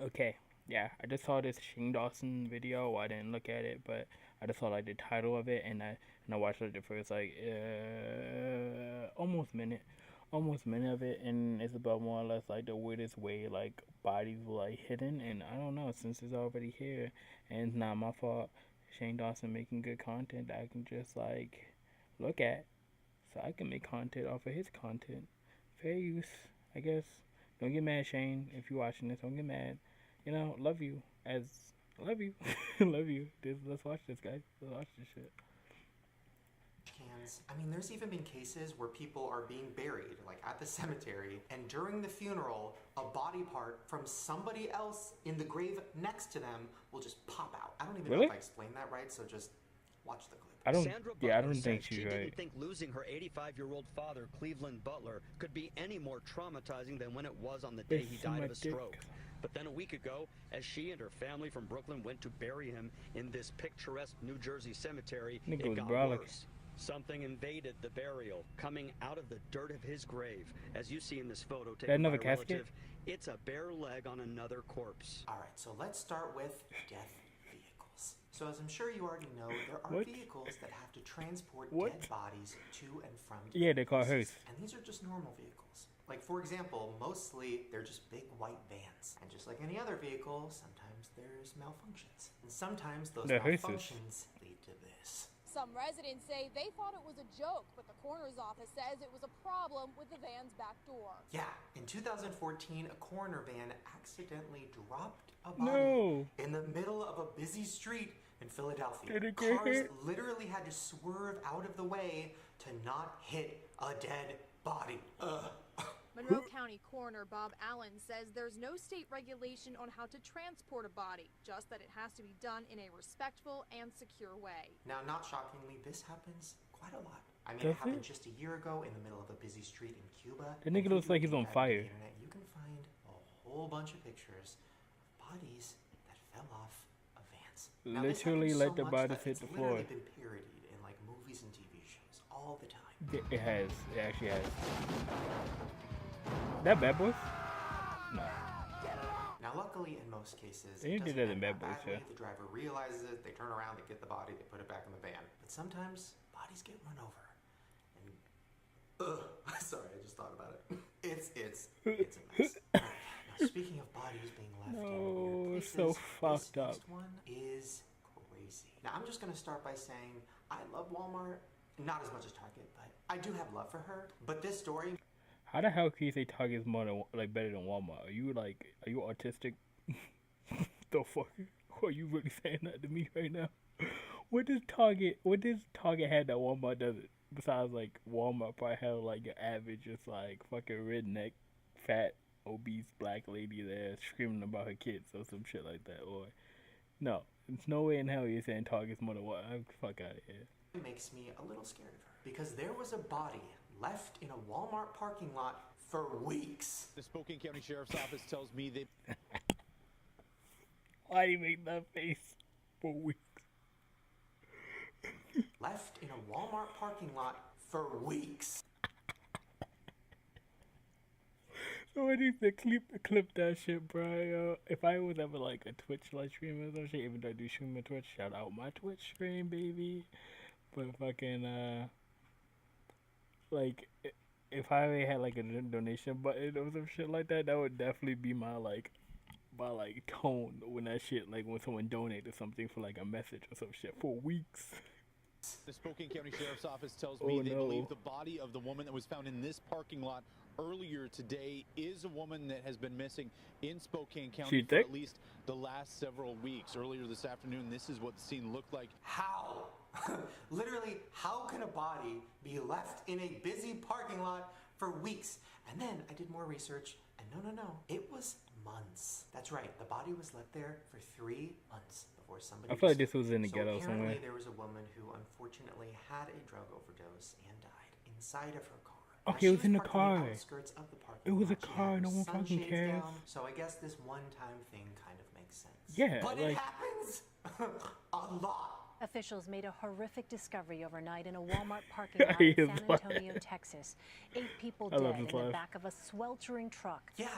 Okay, yeah, I just saw this Shane Dawson video. Well, I didn't look at it, but I just saw like the title of it, and I watched like the first like almost minute of it, and it's about more or less like the weirdest way like bodies were like hidden, and I don't know, since it's already here and it's not my fault. Shane Dawson making good content that I can just like look at, so I can make content off of his content. Fair use, I guess. Don't get mad, Shane, if you're watching this. Don't get mad. You know, love you. As love you, love you. Let's watch this, guys. Let's watch this shit. Cans. I mean, there's even been cases where people are being buried, like at the cemetery, and during the funeral, a body part from somebody else in the grave next to them will just pop out. I don't even know if I explained that right, so just watch the clip. I don't. Sandra Yeah, I Butler don't think said she's she right. didn't think losing her 85-year-old father, Cleveland Butler, could be any more traumatizing than when it was on the day he died of a stroke. But then a week ago, as she and her family from Brooklyn went to bury him in this picturesque New Jersey cemetery, it got worse. Something invaded the burial, coming out of the dirt of his grave. As you see in this photo taken by a relative, it's a bare leg on another corpse. All right, so let's start with death vehicles. So as I'm sure you already know, there are vehicles that have to transport dead bodies to and from they call hearse. And these are just normal vehicles. Like, for example, mostly they're just big white vans. And just like any other vehicle, sometimes there's malfunctions. And sometimes those malfunctions lead to this. Some residents say they thought it was a joke, but the coroner's office says it was a problem with the van's back door. Yeah, in 2014, a coroner van accidentally dropped a body in the middle of a busy street in Philadelphia. Cars literally had to swerve out of the way to not hit a dead body. Monroe County Coroner Bob Allen says there's no state regulation on how to transport a body, just that it has to be done in a respectful and secure way. Now, not shockingly, this happens quite a lot. I mean, it happened just a year ago in the middle of a busy street in Cuba. The nigga looks like he's on fire. You can find a whole bunch of pictures of bodies that fell off of vans. Now, Literally let the bodies hit the floor. It's literally been parodied in like movies and TV shows all the time. It has. It actually has. That Bad Boys? No. Now, luckily, in most cases, they did that in Bad Boys, yeah. The driver realizes it, they turn around, they get the body, they put it back in the van. But sometimes, bodies get run over. And, sorry, I just thought about it. It's a mess. Now, speaking of bodies being left in weird places, so fucked up. This one is crazy. Now, I'm just going to start by saying I love Walmart. Not as much as Target, but I do have love for her. But this story... How the hell can you say Target's more than, like, better than Walmart? Are you autistic? The fuck? Are you really saying that to me right now? What does Target have that Walmart doesn't? Besides, like, Walmart probably have, like, an average, just, like, fucking redneck, fat, obese black lady there screaming about her kids or some shit like that. Or, no, there's no way in hell you're saying Target's more than what? Fuck out of here. It makes me a little scared of her. Because there was a body left in a Walmart parking lot for weeks. The Spokane County Sheriff's Office tells me they... Why do you make that face? For weeks. Left in a Walmart parking lot for weeks. Somebody needs to clip that shit, bro. If I was ever like a Twitch live streamer or some shit, even though I do stream on Twitch, shout out my Twitch stream, baby. But fucking, like, if I had like a donation button or some shit like that, that would definitely be my tone when that shit, like when someone donated something for like a message or some shit for weeks. The Spokane County Sheriff's Office tells me they believe the body of the woman that was found in this parking lot earlier today is a woman that has been missing in Spokane County for at least the last several weeks. Earlier this afternoon, this is what the scene looked like. How? Literally, how can a body be left in a busy parking lot for weeks? And then I did more research, and no, it was months. That's right, the body was left there for 3 months before somebody... I feel like this was in the ghetto somewhere. Apparently there was a woman who unfortunately had a drug overdose and died inside of her car. Okay, it was in the car. It was a car, no one fucking cares. So I guess this one-time thing kind of makes sense. Yeah, but it happens a lot. Officials made a horrific discovery overnight in a Walmart parking lot in San Antonio, Texas. 8 people dead in the back of a sweltering truck. Yeah,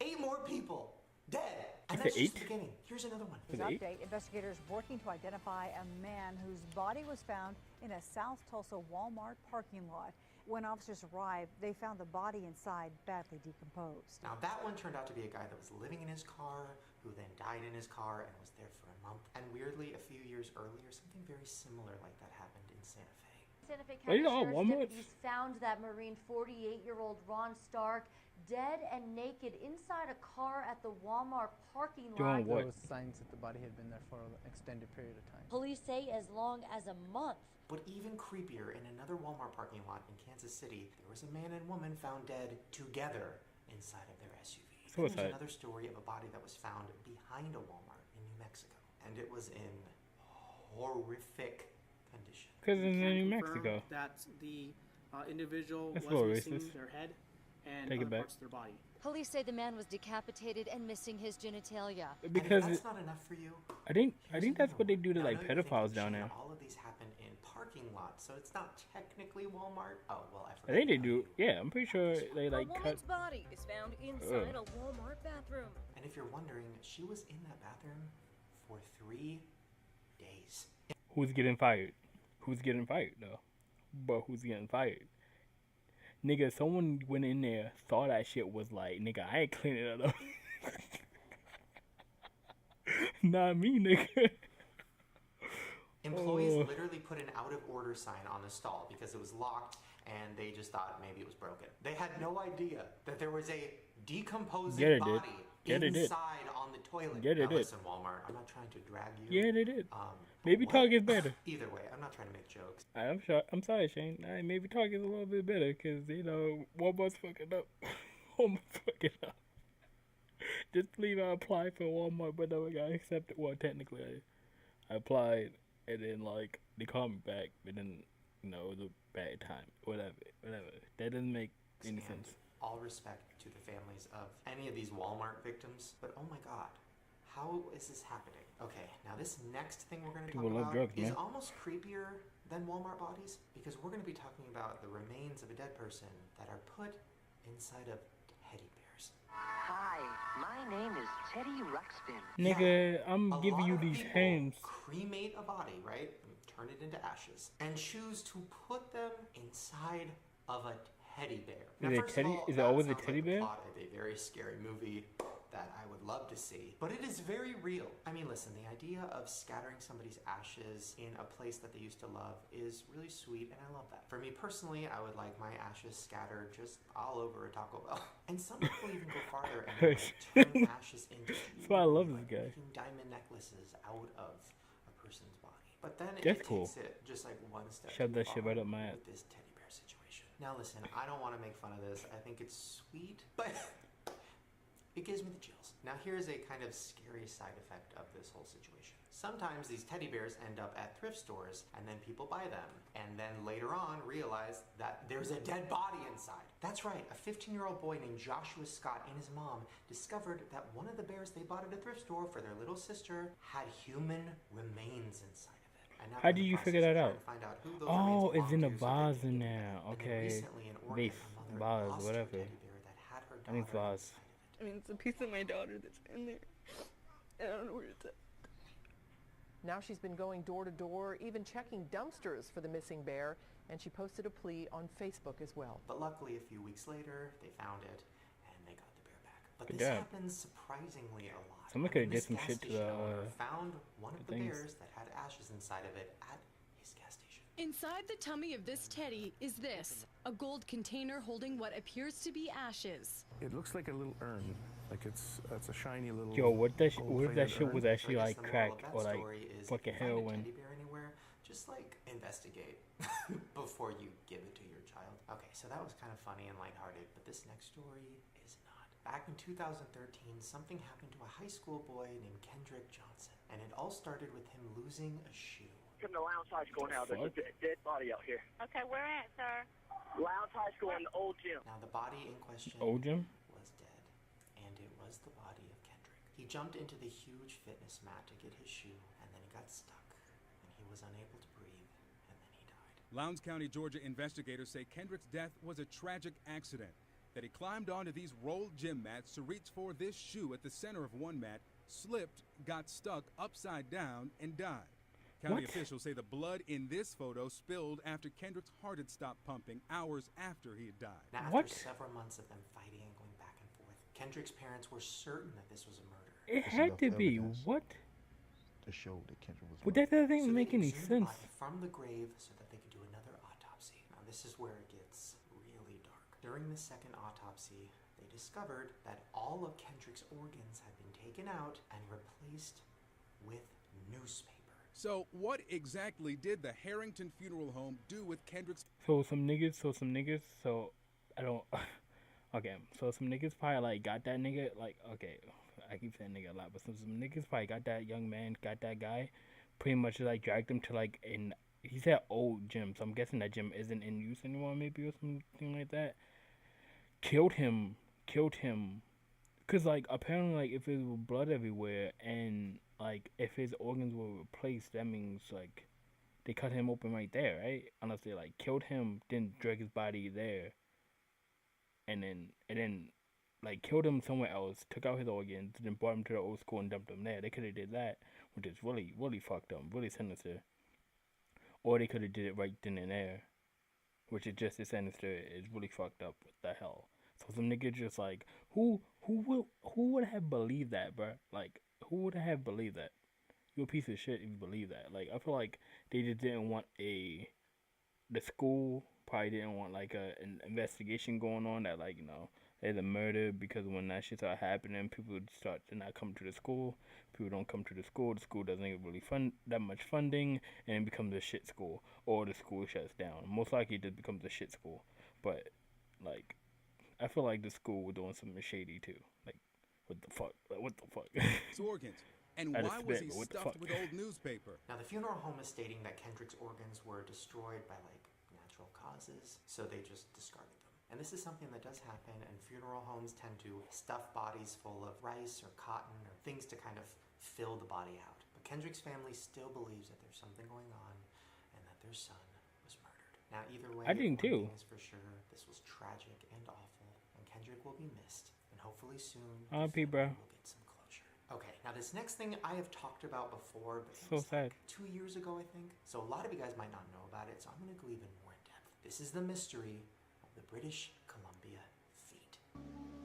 8 more people dead. And that's just the beginning. Here's another one. His update, investigators working to identify a man whose body was found in a South Tulsa Walmart parking lot. When officers arrived, they found the body inside badly decomposed. Now that one turned out to be a guy that was living in his car, who then died in his car and was there for a month. And weirdly, a few years earlier, something very similar like that happened in Santa Fe. Santa Fe County Sheriff's deputies found that Marine 48-year-old Ron Stark dead and naked inside a car at the Walmart parking lot. There was signs that the body had been there for an extended period of time. Police say as long as a month. But even creepier, in another Walmart parking lot in Kansas City, there was a man and woman found dead together inside of their SUV. There's another story of a body that was found behind a Walmart in New Mexico, and it was in horrific condition. Because it's in New Mexico. That the individual That's was missing their head and other parts of their body. Police say the man was decapitated and missing his genitalia. Because that's not enough for you. I think that's what they do to like pedophiles down there. All of these happen in parking lots, so it's not technically Walmart. Oh well, I think they do. Yeah, I'm pretty sure they like cut. A woman's body is found inside a Walmart bathroom. And if you're wondering, she was in that bathroom for 3 days. Who's getting fired? Who's getting fired though? But who's getting fired? Nigga, someone went in there, saw that shit, was like, nigga, I ain't cleaning it up. Not me, nigga. Employees literally put an out of order sign on the stall because it was locked and they just thought maybe it was broken. They had no idea that there was a decomposing body inside on the toilet. Yeah, they did. Listen, Walmart, I'm not trying to drag you. Yeah, they did. Maybe Target's better. Either way, I'm not trying to make jokes. I'm sorry, Shane. Maybe Target's a little bit better because, you know, Walmart's fucking up. Walmart's fucking up. Just believe I applied for Walmart, but never got accepted. Well, technically, I applied, and then, like, they called me back, but then, you know, it was a bad time. Whatever. That doesn't make any sense. All respect to the families of any of these Walmart victims, but oh my God. How is this happening? Okay, now this next thing we're going to talk about is almost creepier than Walmart bodies because we're going to be talking about the remains of a dead person that are put inside of teddy bears. Hi, my name is Teddy Ruxpin. Nigga, I'm giving you these hands. Cremate a body, right? And turn it into ashes and choose to put them inside of a teddy bear. Now, is it always a teddy bear? Plot of a very scary movie that I would love to see, but it is very real. I mean, listen, the idea of scattering somebody's ashes in a place that they used to love is really sweet, and I love that. For me personally, I would like my ashes scattered just all over a Taco Bell. And some people even go farther and turn ashes into that's why I love this guy. Making diamond necklaces out of a person's body. But then it takes it just like one step. Shove that shit right up my ass. With this teddy bear situation. Now listen, I don't want to make fun of this. I think it's sweet, but it gives me the chills. Now here's a kind of scary side effect of this whole situation. Sometimes these teddy bears end up at thrift stores and then people buy them and then later on realize that there's a dead body inside. That's right, a 15-year-old boy named Joshua Scott and his mom discovered that one of the bears they bought at a thrift store for their little sister had human remains inside of it. And how do you figure that out? Oh, it's in a vase in there. Okay. Vase, whatever. I think vase. I mean, it's a piece of my daughter that's in there. I don't know where it's at. Now she's been going door to door, even checking dumpsters for the missing bear, and she posted a plea on Facebook as well. But luckily, a few weeks later, they found it, and they got the bear back. But this happens surprisingly a lot. Someone could have did some shit to the found one of the bears that had ashes inside of it at his gas station. Inside the tummy of this teddy is this, a gold container holding what appears to be ashes. It looks like a little urn, like it's a shiny little. Yo, what if that shit was actually like crack or like fucking heroin? Teddy bear anywhere? Just like investigate before you give it to your child. Okay, so that was kind of funny and lighthearted, but this next story is not. Back in 2013, something happened to a high school boy named Kendrick Johnson, and it all started with him losing a shoe. Come to Lowndes High School now. There's a dead body out here. Okay, where at, sir? Lowndes High School in the old gym. Now, the body in question was dead, and it was the body of Kendrick. He jumped into the huge fitness mat to get his shoe, and then he got stuck, and he was unable to breathe, and then he died. Lowndes County, Georgia investigators say Kendrick's death was a tragic accident, that he climbed onto these rolled gym mats to reach for this shoe at the center of one mat, slipped, got stuck upside down, and died. County officials say the blood in this photo spilled after Kendrick's heart had stopped pumping hours after he had died. Now, after several months of them fighting and going back and forth, Kendrick's parents were certain that this was a murder. It had to be. What? To show that Kendrick was. But that doesn't make any sense. From the grave so that they could do another autopsy. Now, this is where it gets really dark. During the second autopsy, they discovered that all of Kendrick's organs had been taken out and replaced with newspaper. So what exactly did the Harrington Funeral Home do with Kendrick's... So some niggas, I don't... Okay, so some niggas probably, like, got that nigga, like, okay, I keep saying nigga a lot, but some niggas probably got that young man, got that guy, pretty much, like, dragged him to, like, he said old gym, so I'm guessing that gym isn't in use anymore, maybe, or something like that. Killed him, because, like, apparently, like, if there was blood everywhere, and, like, if his organs were replaced, that means, like, they cut him open right there, right? Unless they, like, killed him, then drag his body there, and then, like, killed him somewhere else, took out his organs, then brought him to the old school and dumped him there. They could have did that, which is really, really fucked up, really sinister. Or they could have did it right then and there, which is just as sinister. It's really fucked up. What the hell? So some nigga just, like, who would have believed that, bruh? Like, who would have believed that? You a piece of shit if you believe that. Like, I feel like they just didn't want the school probably didn't want, like, an investigation going on that, like, you know, there's a murder, because when that shit start happening, people would start to not come to the school. People don't come to the school doesn't get really that much funding, and it becomes a shit school, or the school shuts down. Most likely it just becomes a shit school. But, like, I feel like the school was doing something shady too. Like, what the fuck? Like, what the fuck? His organs. And why was he stuffed with old newspaper? Now, the funeral home is stating that Kendrick's organs were destroyed by, like, natural causes, so they just discarded them. And this is something that does happen, and funeral homes tend to stuff bodies full of rice or cotton or things to kind of fill the body out. But Kendrick's family still believes that there's something going on and that their son was murdered. Now, either way, I think too. One thing is for sure, this was tragic and awful, and Kendrick will be missed. And hopefully soon, R.I.P., bro. we'll get some closure. Okay, now this next thing I have talked about before, but it so was sad. Like 2 years ago, I think. So a lot of you guys might not know about it, so I'm going to go even more in depth. This is the mystery of the British Columbia feet.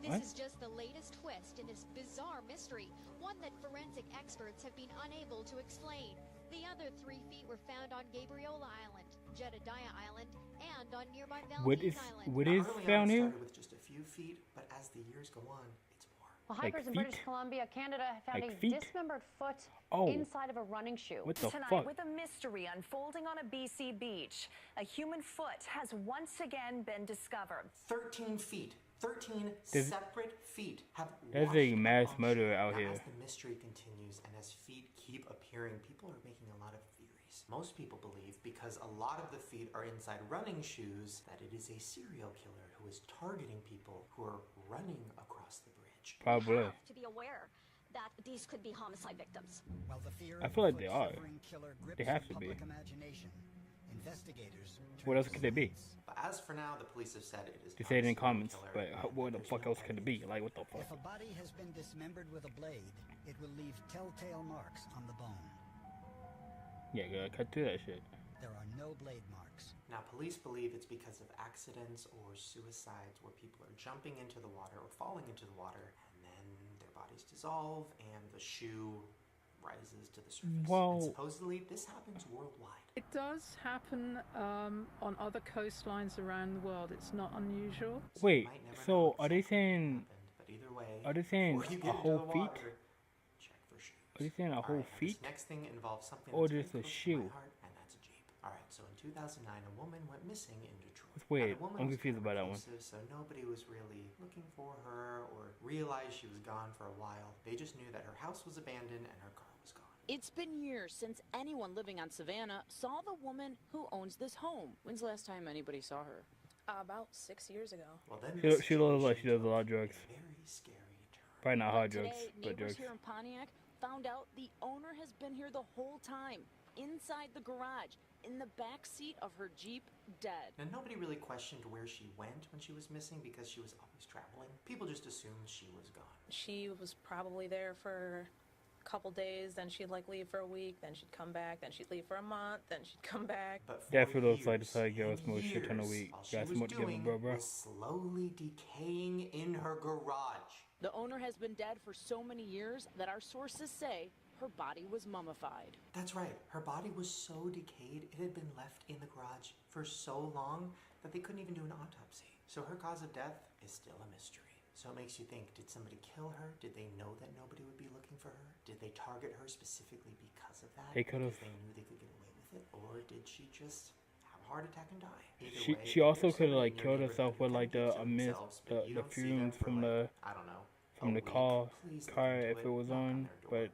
This is just the latest twist in this bizarre mystery, one that forensic experts have been unable to explain. The other 3 feet were found on Gabriola Island, Jedediah Island, and on nearby Valentine Island. What is found here? With just a few feet, but as the years go on, it's more. Well, hikers in British Columbia, Canada, found like a dismembered foot inside of a running shoe. What the Tonight, fuck? with a mystery unfolding on a BC beach, a human foot has once again been discovered. 13 feet. 13 separate feet have There's a mass murderer out here. As the mystery continues and as feet keep appearing, people are making a lot of theories. Most people believe, because a lot of the feet are inside running shoes, that it is a serial killer who is targeting people who are running across the bridge. Probably. To be aware that these could be homicide victims. Well, the fear I feel like they are. They have to be. Investigators. What else could they be? But as for now, the police have said it is. They say it in comments, but what the fuck else could it be? Like, what the fuck? If a body has been dismembered with a blade, it will leave telltale marks on the bone. Yeah, you gotta cut through that shit. There are no blade marks. Now, police believe it's because of accidents or suicides where people are jumping into the water or falling into the water, and then their bodies dissolve and the shoe rises to the surface. Well, and supposedly this happens worldwide. It does happen on other coastlines around the world. It's not unusual. Wait, so are they saying? But either way, are they saying a whole feet? Check for shoes. Are they saying a whole feet? This next thing involves something or that's just a shoe? And that's a Jeep. All right, so in 2009, a woman went missing in Detroit. That's weird. I'm confused about that one. So nobody was really looking for her or realized she was gone for a while. They just knew that her house was abandoned and her car was gone. It's been years since anyone living on Savannah saw the woman who owns this home. When's the last time anybody saw her? About 6 years ago. Well, then she looks like she does a lot of drugs. Very scary turn. Probably not hard Today, drugs, but neighbors drugs. here in Pontiac found out the owner has been here the whole time, inside the garage, in the back seat of her Jeep, dead. Now, nobody really questioned where she went when she was missing because she was always traveling. People just assumed she was gone. She was probably there for couple days, then she'd like leave for a week, then she'd come back, then she'd leave for a month, then she'd come back. But for That's what those like to years say, girl, and smoke shit ton a years, week. all she Got was smoke together, doing bro. was slowly decaying in her garage. The owner has been dead for so many years that our sources say her body was mummified. That's right. Her body was so decayed, it had been left in the garage for so long that they couldn't even do an autopsy. So her cause of death is still a mystery. So it makes you think, did somebody kill her? Did they know that nobody would be looking for her? Did they target her specifically because of that? Because they knew they could get away with it? Or did she just have a heart attack and die? She also could have like killed herself with like the fumes from the car if it was on, but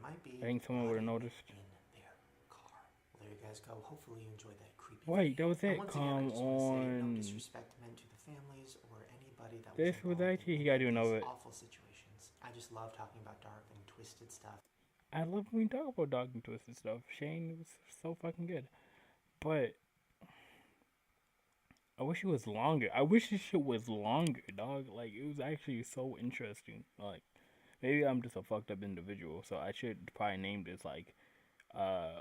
I think someone would have noticed. Well, there you guys go. Hopefully you enjoyed that creepy. Wait, that was it. Come on. No disrespect meant to the families or anybody that this was actually he got to do another. Awful situations. I just love talking about dark and twisted stuff. I love when we talk about dark and twisted stuff. Shane was so fucking good, but I wish it was longer. I wish this shit was longer, dog. Like it was actually so interesting. Like maybe I'm just a fucked up individual, so I should probably name this like I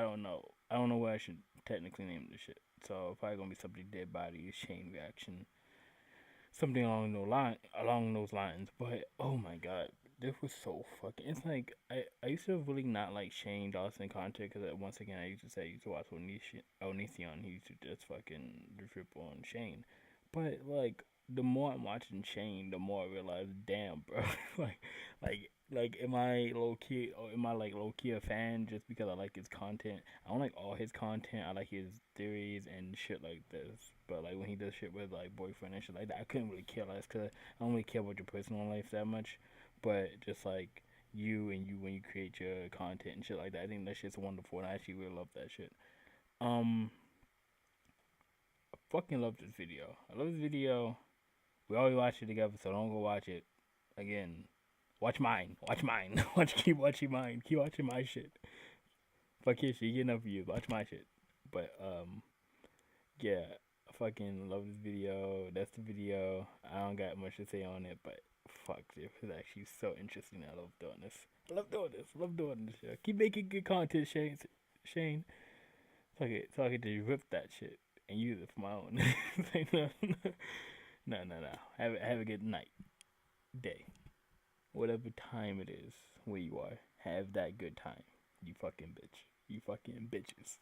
don't know. I don't know what I should technically name this shit. So probably gonna be something dead body, chain reaction, something along those lines. But oh my god, this was so fucking. It's like I used to really not like Shane Dawson content because once again I used to say I used to watch Onision. He used to just fucking drip on Shane. But like the more I'm watching Shane, the more I realize, damn, bro, like am I low key a fan just because I like his content? I don't like all his content. I like his theories and shit like this. But like when he does shit with like boyfriend and shit like that, I couldn't really care less because I don't really care about your personal life that much. But just like when you create your content and shit like that, I think that shit's wonderful and I actually really love that shit. I fucking love this video. I love this video. We always watch it together, so don't go watch it again. Watch mine. Keep watching mine. Keep watching my shit. Fuck your shit. You get enough views. Watch my shit. But yeah, I fucking love this video. That's the video. I don't got much to say on it, but fuck, it was actually so interesting. I love doing this. Love doing this shit. Keep making good content, Shane. So I can just rip that shit and use it for my own. No. Have a good night, day, whatever time it is where you are. Have that good time. You fucking bitch. You fucking bitches.